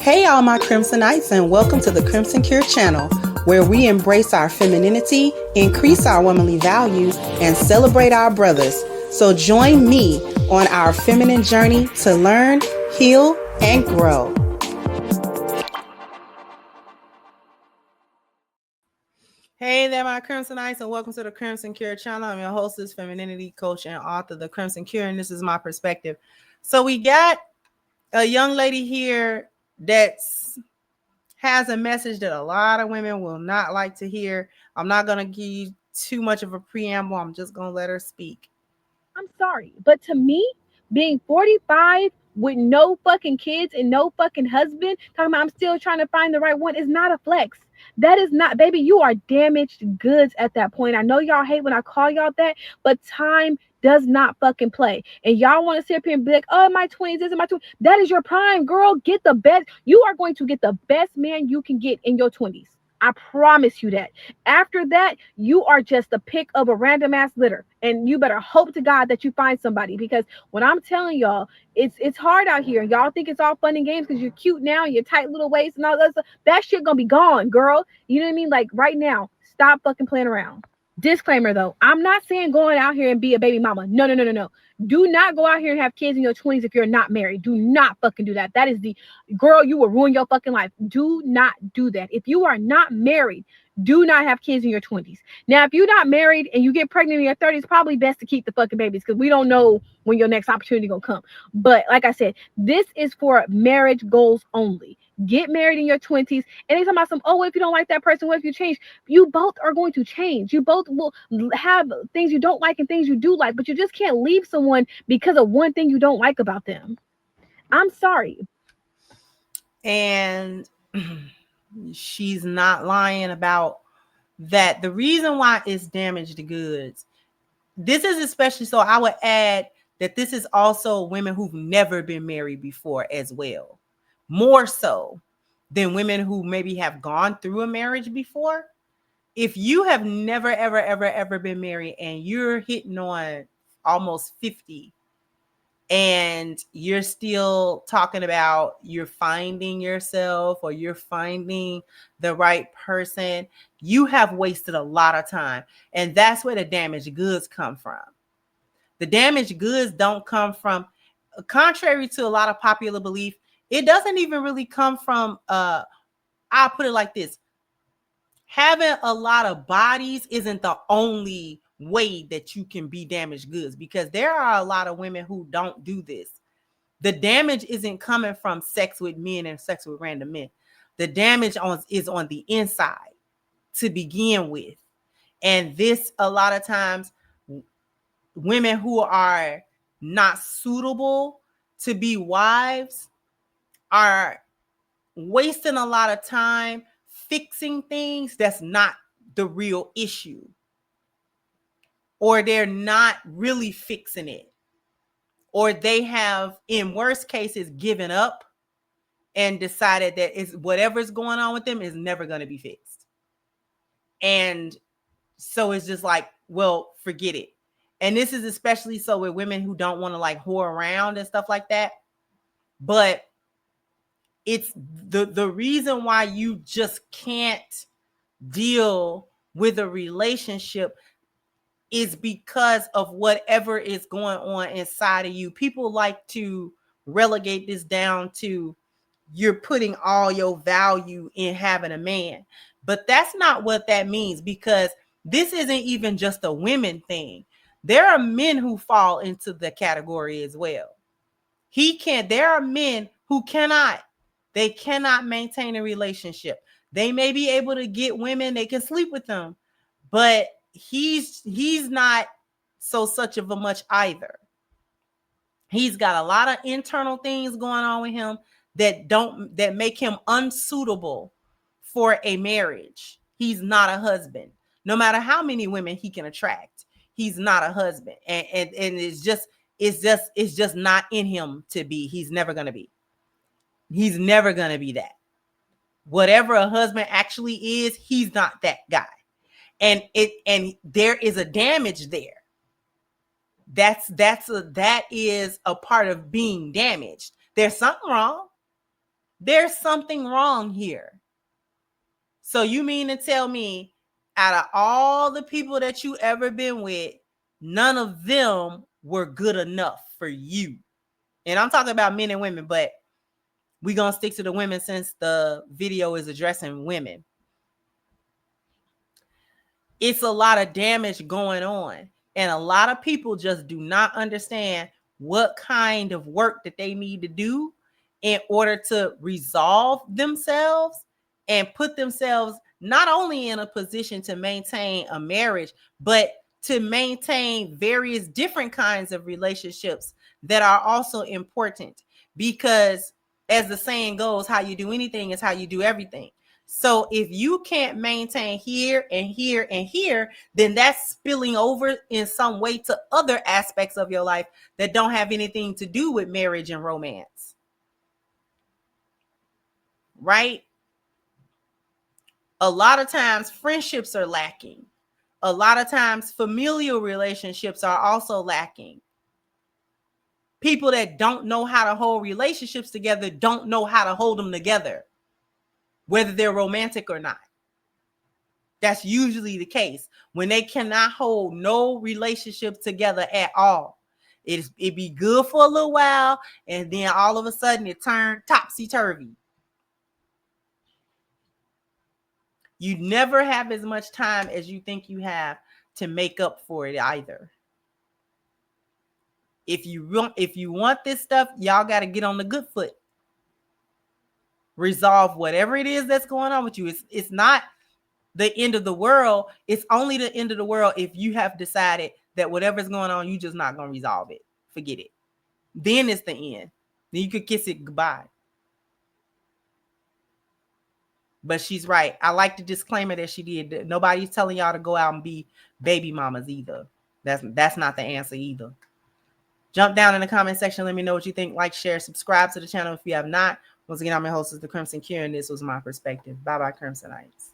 Hey, all my Crimsonites, and welcome to the Crimson Cure channel, where we embrace our femininity, increase our womanly values, and celebrate our brothers. So join me on our feminine journey to learn, heal, and grow. Hey there, my Crimsonites, and welcome to the Crimson Cure channel. I'm your hostess, femininity coach, and author of The Crimson Cure, and this is my perspective. So we got a young lady here that has a message that a lot of women will not like to hear. I'm not going to give you too much of a preamble. I'm just going to let her speak. I'm sorry, but to me, being 45 with no fucking kids and no fucking husband, talking about I'm still trying to find the right one, is not a flex. That is not, baby, you are damaged goods at that point. I know y'all hate when I call y'all that, but time does not fucking play. And y'all want to sit up here and be like, oh, my 20s, this is my 20s. That is your prime, girl. Get the best. You are going to get the best man you can get in your 20s. I promise you that. After that, you are just the pick of a random ass litter. And you better hope to God that you find somebody. Because when I'm telling y'all, it's hard out here. Y'all think it's all fun and games because you're cute now, your tight little waist and all that stuff. That shit gonna be gone, girl. You know what I mean? Like right now, stop fucking playing around. Disclaimer though, I'm not saying going out here and be a baby mama. No. Do not go out here and have kids in your 20s if you're not married. Do not fucking do that. That is the girl, you will ruin your fucking life. Do not do that. If you are not married, do not have kids in your 20s. Now, if you're not married and you get pregnant in your 30s, probably best to keep the fucking babies because we don't know when your next opportunity gonna come. But like I said, this is for marriage goals only. Get married in your 20s. And they talking about some, oh, what if you don't like that person? What if you change? You both are going to change. You both will have things you don't like and things you do like, but you just can't leave someone because of one thing you don't like about them. I'm sorry. And she's not lying about that. The reason why it's damaged goods, this is especially so, I would add that this is also women who've never been married before as well. More so than women who maybe have gone through a marriage before. If you have never, ever been married and you're hitting on almost 50 and you're still talking about you're finding yourself or you're finding the right person, you have wasted a lot of time. And that's where the damaged goods come from. The damaged goods don't come from, contrary to a lot of popular belief, it doesn't even really come from, I'll put it like this. Having a lot of bodies isn't the only way that you can be damaged goods, because there are a lot of women who don't do this. The damage isn't coming from sex with men and sex with random men. The damage is on the inside to begin with. And this, a lot of times, women who are not suitable to be wives are wasting a lot of time fixing things that's not the real issue, or they're not really fixing it, or they have, in worst cases, given up and decided that it's whatever's going on with them is never going to be fixed. And so it's just like, well, forget it. And this is especially so with women who don't want to like whore around and stuff like that. But it's the reason why you just can't deal with a relationship is because of whatever is going on inside of you. People like to relegate this down to you're putting all your value in having a man. But that's not what that means, because this isn't even just a women thing. There are men who fall into the category as well. There are men who cannot maintain a relationship. They may be able to get women, they can sleep with them, but he's not so such of a much either. He's got a lot of internal things going on with him that make him unsuitable for a marriage. He's not a husband. No matter how many women he can attract, he's not a husband. And it's just not in him to be. He's never going to be. He's never going to be that. Whatever a husband actually is, he's not that guy. And there is a damage there. That is a part of being damaged. There's something wrong. There's something wrong here. So you mean to tell me, out of all the people that you ever been with, none of them were good enough for you? And I'm talking about men and women, but we're going to stick to the women since the video is addressing women. It's a lot of damage going on. And a lot of people just do not understand what kind of work that they need to do in order to resolve themselves and put themselves not only in a position to maintain a marriage, but to maintain various different kinds of relationships that are also important. Because as the saying goes, how you do anything is how you do everything. So if you can't maintain here and here and here, then that's spilling over in some way to other aspects of your life that don't have anything to do with marriage and romance. Right? A lot of times friendships are lacking. A lot of times familial relationships are also lacking. People that don't know how to hold relationships together don't know how to hold them together, whether they're romantic or not. That's usually the case when they cannot hold no relationship together at all. It be good for a little while, and then all of a sudden it turned topsy-turvy. You never have as much time as you think you have to make up for it either. If you want this stuff, y'all got to get on the good foot. Resolve whatever it is that's going on with you. It's not the end of the world. It's only the end of the world if you have decided that whatever's going on, you just not going to resolve it. Forget it. Then it's the end. Then you could kiss it goodbye. But she's right. I like the disclaimer that she did. Nobody's telling y'all to go out and be baby mamas either. That's not the answer either. Jump down in the comment section. Let me know what you think. Like, share, subscribe to the channel if you have not. Once again, I'm your host, the Crimson Cure, and this was my perspective. Bye-bye, Crimsonites.